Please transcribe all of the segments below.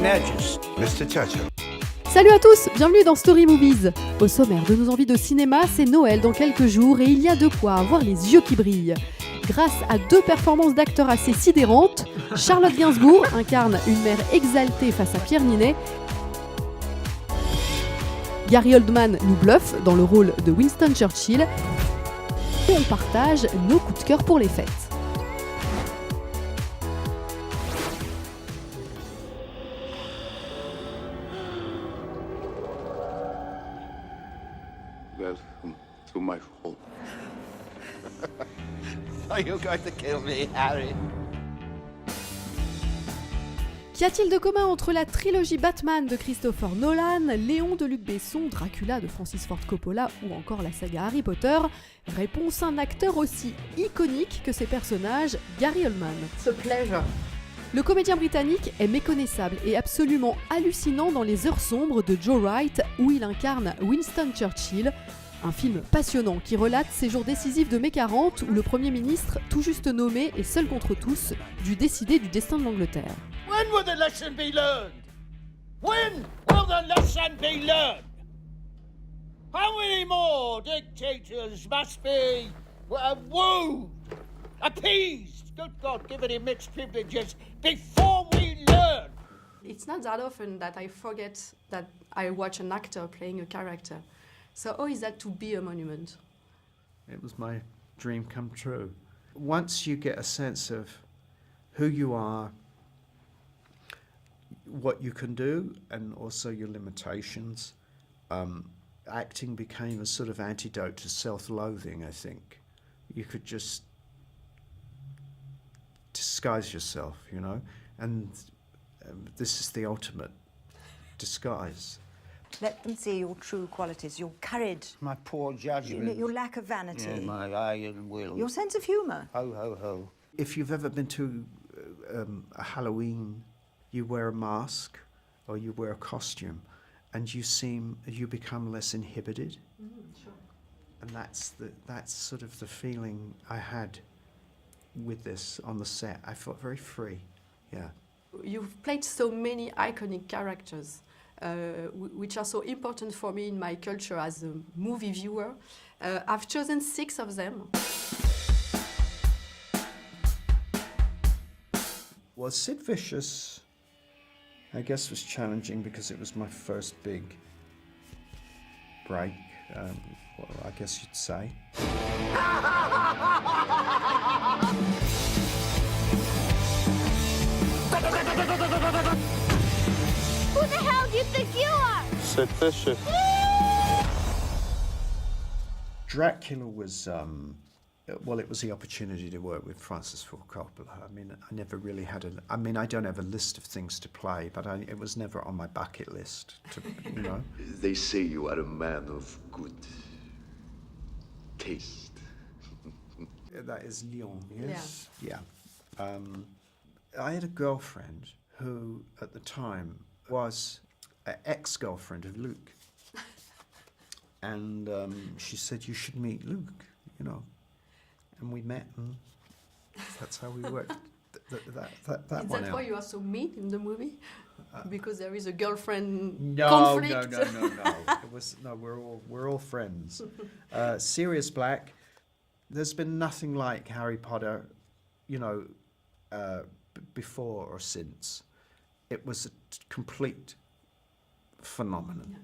Majesty. Mr. Churchill. Salut à tous, bienvenue dans Story Movies. Au sommaire de nos envies de cinéma, c'est Noël dans quelques jours et il y a de quoi avoir les yeux qui brillent. Grâce à deux performances d'acteurs assez sidérantes, Charlotte Gainsbourg incarne une mère exaltée face à Pierre Ninet. Gary Oldman nous bluffe dans le rôle de Winston Churchill. Et on partage nos coups de cœur pour les fêtes. Welcome to my home. Are you going to kill me, Harry? Qu'y a-t-il de commun entre la trilogie Batman de Christopher Nolan, Léon de Luc Besson, Dracula de Francis Ford Coppola ou encore la saga Harry Potter? Réponse: un acteur aussi iconique que ses personnages, Gary Oldman. It's a pleasure. Le comédien britannique est méconnaissable et absolument hallucinant dans Les Heures sombres de Joe Wright, où il incarne Winston Churchill, un film passionnant qui relate ces jours décisifs de mai 40 où le Premier ministre, tout juste nommé et seul contre tous, dut décider du destin de l'Angleterre. When will the lesson be learned? When will the lesson be learned? How many more dictators must be wooed, appeased, good God, given him mixed privileges before we learn? It's not that often that I forget that I watch an actor playing a character. So how is that to be a monument? It was my dream come true. Once you get a sense of who you are, what you can do, and also your limitations, acting became a sort of antidote to self-loathing, I think. You could just disguise yourself, you know, and this is the ultimate disguise. Let them see your true qualities, your courage, My poor judgment. your lack of vanity, Yeah, my iron will. your sense of humour. Ho, ho, ho. If you've ever been to a Halloween, you wear a mask or you wear a costume, and you become less inhibited. Sure. And that's sort of the feeling I had with this on the set. I felt very free. Yeah. You've played so many iconic characters, which are so important for me in my culture as a movie viewer. I've chosen 6 of them. Well, Sid Vicious, I guess, was challenging because it was my first big break, well, I guess you'd say. Who the hell do you think you are? Sid Vicious. Dracula was, well, it was the opportunity to work with Francis Ford Coppola. I mean, I never really had I don't have a list of things to play, but it was never on my bucket list, to, you know. They say you are a man of good taste. That is Lyon, yes? Yeah. I had a girlfriend who, at the time, was an ex-girlfriend of Luke. And she said, you should meet Luke, you know. And we met, and that's how we worked that Is one that out. why you are so mean in the movie? Because there is a girlfriend No, conflict? no. It was we're all friends. Sirius Black. There's been nothing like Harry Potter, you know, before or since. It was a complete phenomenon. Yeah.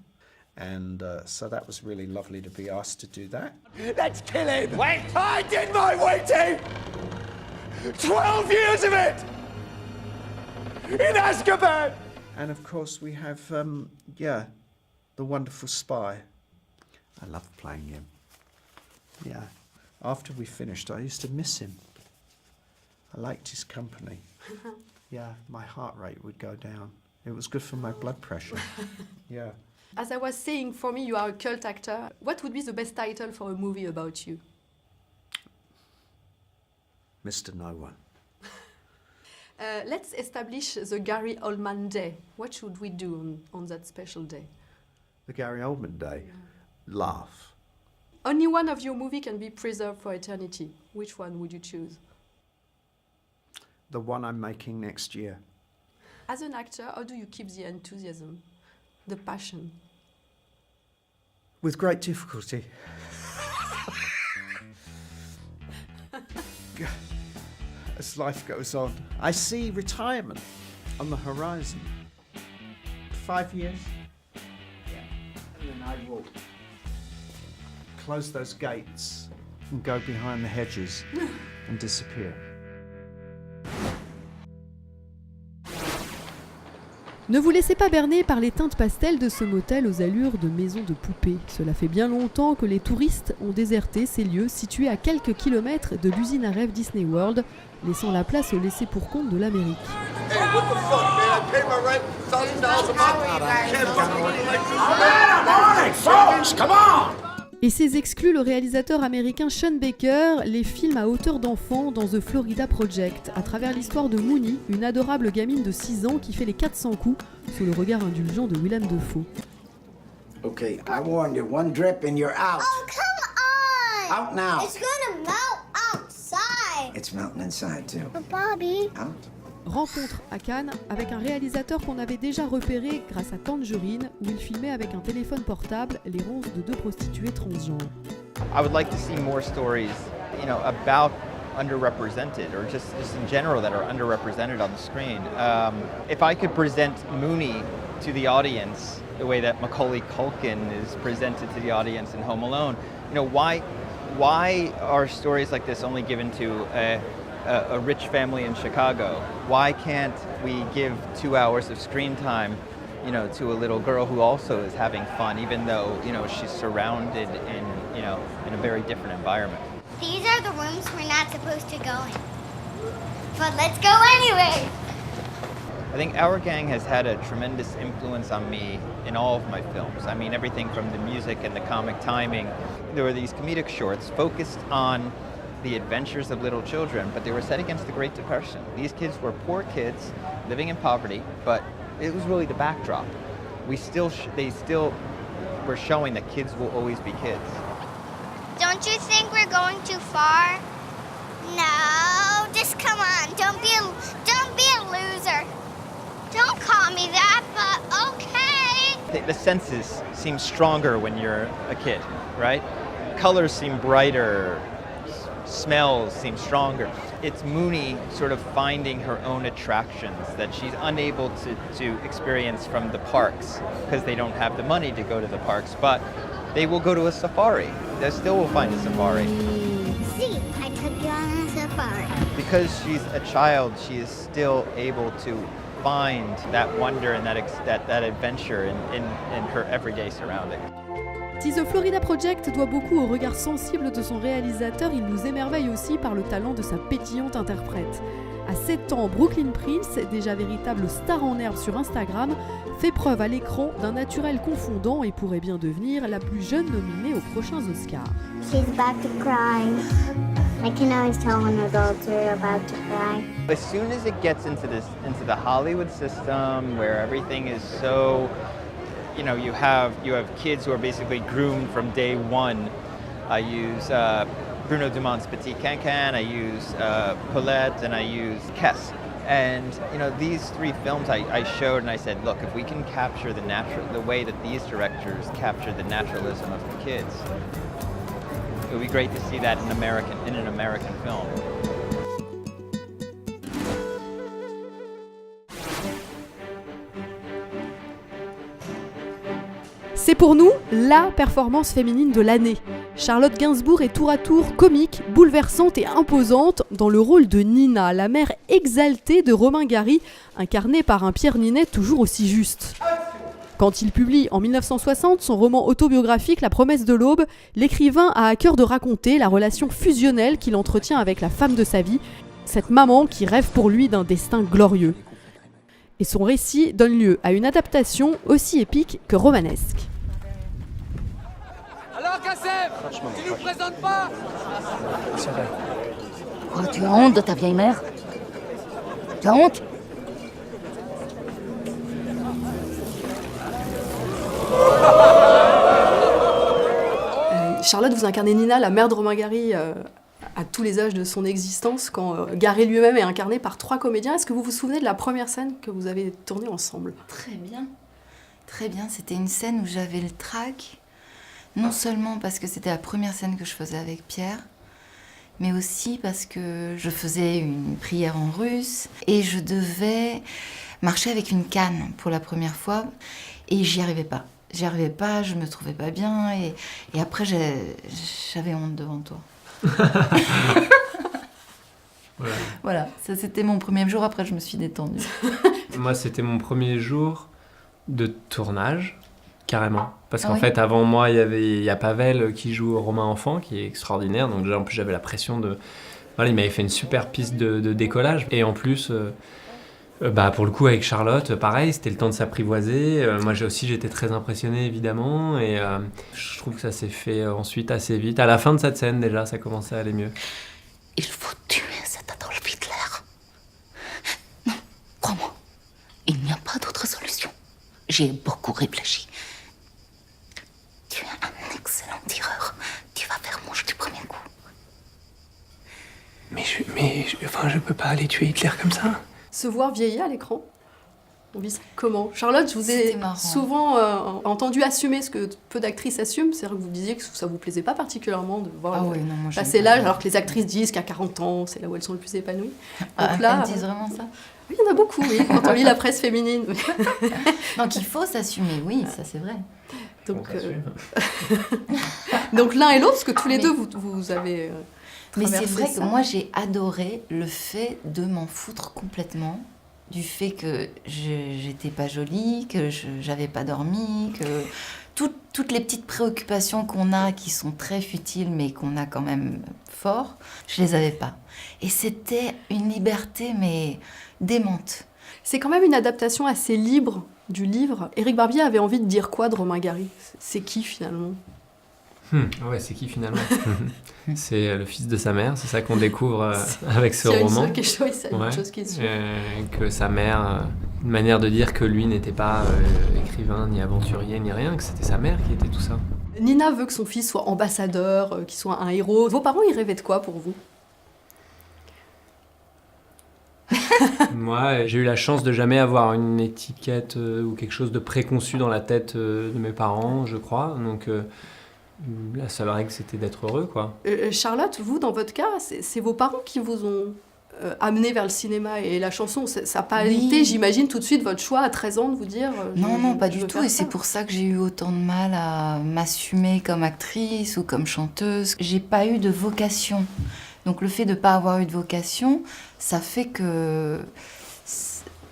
And so that was really lovely to be asked to do that. Let's kill him! Wait! I did my waiting! 12 years of it! In Azkaban! And of course we have, the wonderful spy. I loved playing him. Yeah. After we finished, I used to miss him. I liked his company. Yeah, my heart rate would go down. It was good for my blood pressure. Yeah. As I was saying, for me, you are a cult actor. What would be the best title for a movie about you? Mr. No One. Let's establish the Gary Oldman Day. What should we do on that special day? The Gary Oldman Day. Laugh. Only one of your movie can be preserved for eternity. Which one would you choose? The one I'm making next year. As an actor, how do you keep the enthusiasm, the passion? With great difficulty. As life goes on, I see retirement on the horizon. 5 years. Yeah. And then I will close those gates and go behind the hedges and disappear. Ne vous laissez pas berner par les teintes pastel de ce motel aux allures de maison de poupée. Cela fait bien longtemps que les touristes ont déserté ces lieux situés à quelques kilomètres de l'usine à rêve Disney World, laissant la place au laissez-pour-compte de l'Amérique. Hey, what the fuck, man? I pay my rent $1,000 a month. Et ces exclut le réalisateur américain Sean Baker les films à hauteur d'enfant dans The Florida Project, à travers l'histoire de Mooney, une adorable gamine de 6 ans qui fait les 400 coups sous le regard indulgent de Willem Dafoe. Okay, I warned you, one drip and you're out. Oh, come on! Out now. It's gonna melt outside. It's melting inside too. But Bobby... Out. Rencontre à Cannes avec un réalisateur qu'on avait déjà repéré grâce à Tangerine, où il filmait avec un téléphone portable les ronces de 2 prostituées transgenres. I would like to see more stories, you know, about underrepresented or just in general that are underrepresented on the screen. If I could present Mooney to the audience the way that Macaulay Culkin is presented to the audience in Home Alone, you know, why are stories like this only given to a rich family in Chicago? Why can't we give 2 hours of screen time, you know, to a little girl who also is having fun, even though, you know, she's surrounded in, you know, in a very different environment? These are the rooms we're not supposed to go in. But let's go anyway! I think Our Gang has had a tremendous influence on me in all of my films. I mean, everything from the music and the comic timing. There were these comedic shorts focused on the adventures of little children, but they were set against the Great Depression. These kids were poor kids living in poverty, but it was really the backdrop. They still were showing that kids will always be kids. Don't you think we're going too far? No, just come on. Don't be a loser. Don't call me that, but okay. The senses seem stronger when you're a kid, right? Colors seem brighter. Smells seem stronger. It's Mooney sort of finding her own attractions that she's unable to experience from the parks because they don't have the money to go to the parks, but they will go to a safari. They still will find a safari. See, I took you on a safari. Because she's a child, she is still able to find that wonder and that adventure in her everyday surroundings. Si The Florida Project doit beaucoup au regard sensible de son réalisateur, il nous émerveille aussi par le talent de sa pétillante interprète. À 7 ans, Brooklyn Prince, déjà véritable star en herbe sur Instagram, fait preuve à l'écran d'un naturel confondant et pourrait bien devenir la plus jeune nominée aux prochains Oscars. She's about to cry. I can always tell when adults are about to cry. As soon as it gets into the Hollywood system where everything is so, you know, you have kids who are basically groomed from day one. I use Bruno Dumont's Petit Cancan, I use Paulette, and I use Kess. And you know, these 3 films I showed and I said, look, if we can capture the way that these directors capture the naturalism of the kids, it would be great to see that in an American film. C'est pour nous la performance féminine de l'année. Charlotte Gainsbourg est tour à tour comique, bouleversante et imposante dans le rôle de Nina, la mère exaltée de Romain Gary, incarnée par un Pierre Ninet toujours aussi juste. Quand il publie en 1960 son roman autobiographique La promesse de l'aube, l'écrivain a à cœur de raconter la relation fusionnelle qu'il entretient avec la femme de sa vie, cette maman qui rêve pour lui d'un destin glorieux. Et son récit donne lieu à une adaptation aussi épique que romanesque. Alors Kassem, tu nous présentes pas? Oh, tu as honte de ta vieille mère? Tu as honte? Charlotte, vous incarnez Nina, la mère de Romain Gary, à tous les âges de son existence, quand Gary lui-même est incarné par 3 comédiens. Est-ce que vous vous souvenez de la première scène que vous avez tournée ensemble? Très bien. Très bien. C'était une scène où j'avais le trac, non seulement parce que c'était la première scène que je faisais avec Pierre, mais aussi parce que je faisais une prière en russe et je devais marcher avec une canne pour la première fois et j'y arrivais pas. Je me trouvais pas bien et après j'avais honte devant toi. Voilà, ça c'était mon premier jour, après je me suis détendue. Moi c'était mon premier jour de tournage, carrément. Parce qu'en oui. fait, avant moi, il y a Pavel qui joue Romain Enfant, qui est extraordinaire. Donc déjà, en plus, j'avais la pression de... Voilà, il m'avait fait une super piste de décollage. Et en plus, pour le coup, avec Charlotte, pareil, c'était le temps de s'apprivoiser. Moi, j'étais très impressionné, évidemment. Et je trouve que ça s'est fait ensuite assez vite. À la fin de cette scène, déjà, ça commençait à aller mieux. Il faut tuer cet Adolf Hitler. Non, crois-moi, il n'y a pas d'autre solution. J'ai beaucoup réfléchi. Tu es un excellent tireur. Tu vas faire mouche du premier coup. Je peux pas aller tuer Hitler comme ça. Se voir vieillir à l'écran, on vit ça comment? Charlotte, je vous ai souvent entendu assumer ce que peu d'actrices assument. C'est-à-dire que vous disiez que ça vous plaisait pas particulièrement de voir passer l'âge, alors que les actrices disent qu'à 40 ans, c'est là où elles sont le plus épanouies. Donc là, elles disent vraiment ça? Oui, il y en a beaucoup, oui, quand on lit la presse féminine. Donc il faut s'assumer, oui, ça c'est vrai. Donc l'un et l'autre, parce que tous les deux, vous avez mais c'est vrai ça. que moi j'ai adoré le fait de m'en foutre complètement du fait que j'étais pas jolie, que j'avais pas dormi, que toutes les petites préoccupations qu'on a qui sont très futiles mais qu'on a quand même fort, je les avais pas. Et c'était une liberté mais démente. C'est quand même une adaptation assez libre du livre. Éric Barbier avait envie de dire quoi de Romain Gary? C'est qui finalement? Ouais, c'est qui finalement? C'est le fils de sa mère, c'est ça qu'on découvre avec ce roman. Quelque chose qui est sûr. Que sa mère, une manière de dire que lui n'était pas écrivain, ni aventurier, ni rien, que c'était sa mère qui était tout ça. Nina veut que son fils soit ambassadeur, qu'il soit un héros. Vos parents, ils rêvaient de quoi pour vous? Moi, j'ai eu la chance de jamais avoir une étiquette ou quelque chose de préconçu dans la tête de mes parents, je crois. Donc la seule règle, c'était d'être heureux, quoi. Charlotte, vous, dans votre cas, c'est vos parents qui vous ont amené vers le cinéma et la chanson. Ça n'a pas été, j'imagine, tout de suite votre choix à 13 ans de vous dire... Non, pas du tout. Et c'est pour ça que j'ai eu autant de mal à m'assumer comme actrice ou comme chanteuse. J'ai pas eu de vocation. Donc le fait de ne pas avoir eu de vocation, ça fait que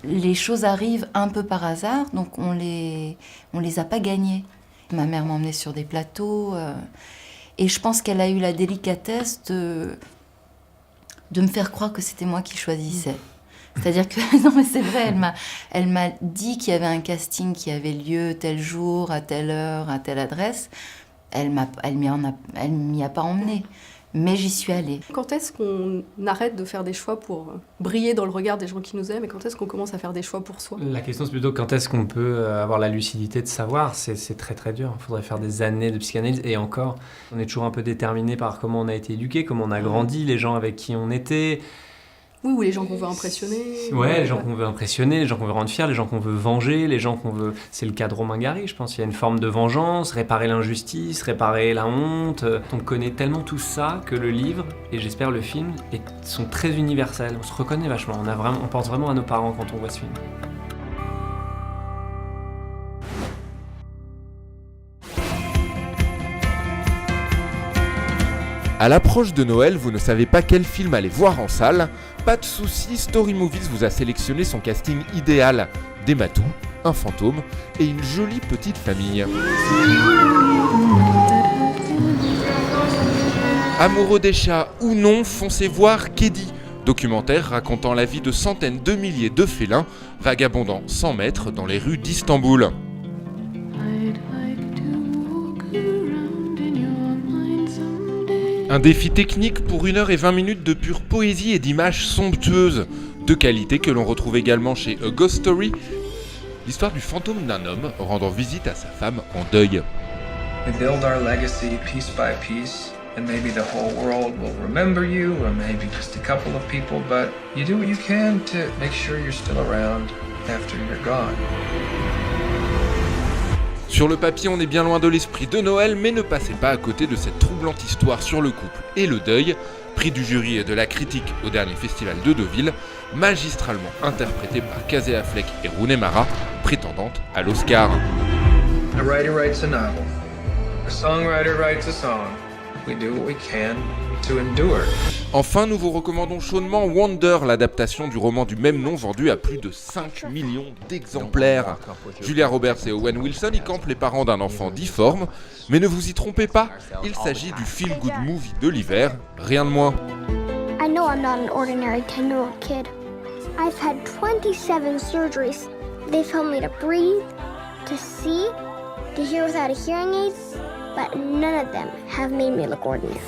les choses arrivent un peu par hasard, donc on les a pas gagnées. Ma mère m'emmenait sur des plateaux, et je pense qu'elle a eu la délicatesse de me faire croire que c'était moi qui choisissais. C'est-à-dire que, non mais c'est vrai, elle m'a dit qu'il y avait un casting qui avait lieu tel jour, à telle heure, à telle adresse. Elle m'y a pas emmenée. Mais j'y suis allée. Quand est-ce qu'on arrête de faire des choix pour briller dans le regard des gens qui nous aiment et quand est-ce qu'on commence à faire des choix pour soi? La question c'est plutôt quand est-ce qu'on peut avoir la lucidité de savoir. C'est très très dur. Il faudrait faire des années de psychanalyse et encore, on est toujours un peu déterminé par comment on a été éduqué, comment on a grandi, les gens avec qui on était. Oui, ou les gens qu'on veut impressionner. Ouais, les gens qu'on veut impressionner, les gens qu'on veut rendre fiers, les gens qu'on veut venger, les gens qu'on veut... C'est le cas de Romain Gary, je pense. Il y a une forme de vengeance, réparer l'injustice, réparer la honte. On connaît tellement tout ça que le livre, et j'espère le film, sont très universels. On se reconnaît vachement. On pense vraiment à nos parents quand on voit ce film. À l'approche de Noël, vous ne savez pas quel film aller voir en salle? Pas de soucis, Story Movies vous a sélectionné son casting idéal. Des matous, un fantôme et une jolie petite famille. Amoureux des chats ou non, foncez voir Keddy, documentaire racontant la vie de centaines de milliers de félins vagabondant sans maître dans les rues d'Istanbul. Un défi technique pour 1h20 de pure poésie et d'images somptueuses, de qualité que l'on retrouve également chez A Ghost Story, l'histoire du fantôme d'un homme rendant visite à sa femme en deuil. We build our legacy piece by piece and maybe the whole world will remember you, or maybe just a couple of people, but you do what you can to make sure you're still around after you're gone. Sur le papier, on est bien loin de l'esprit de Noël, mais ne passez pas à côté de cette troublante histoire sur le couple et le deuil, prix du jury et de la critique au dernier festival de Deauville, magistralement interprété par Casey Affleck et Rooney Mara, prétendante à l'Oscar. A writer writes a novel. A songwriter writes a song. We do what we can to endure. Enfin, nous vous recommandons chaudement Wonder, l'adaptation du roman du même nom vendu à plus de 5 millions d'exemplaires. Julia Roberts et Owen Wilson y campent les parents d'un enfant difforme, mais ne vous y trompez pas, il s'agit du feel-good movie de l'hiver, rien de moins. I know I'm not an ordinary 10-year-old kid. I've had 27 surgeries. They've helped me to breathe, to see, to hear without a hearing aid, but none of them have made me look ordinary.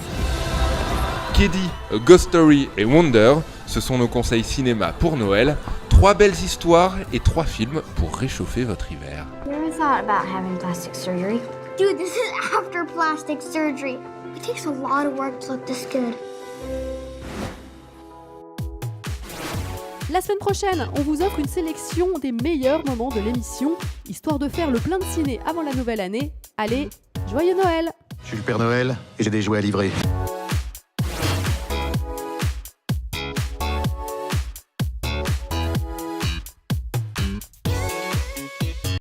Keddy, A Ghost Story et Wonder, ce sont nos conseils cinéma pour Noël. 3 belles histoires et 3 films pour réchauffer votre hiver. You ever thought about having plastic surgery? Dude, this is after plastic surgery. It takes a lot of work to look this good. La semaine prochaine, on vous offre une sélection des meilleurs moments de l'émission, histoire de faire le plein de ciné avant la nouvelle année. Allez, joyeux Noël! Je suis le Père Noël et j'ai des jouets à livrer.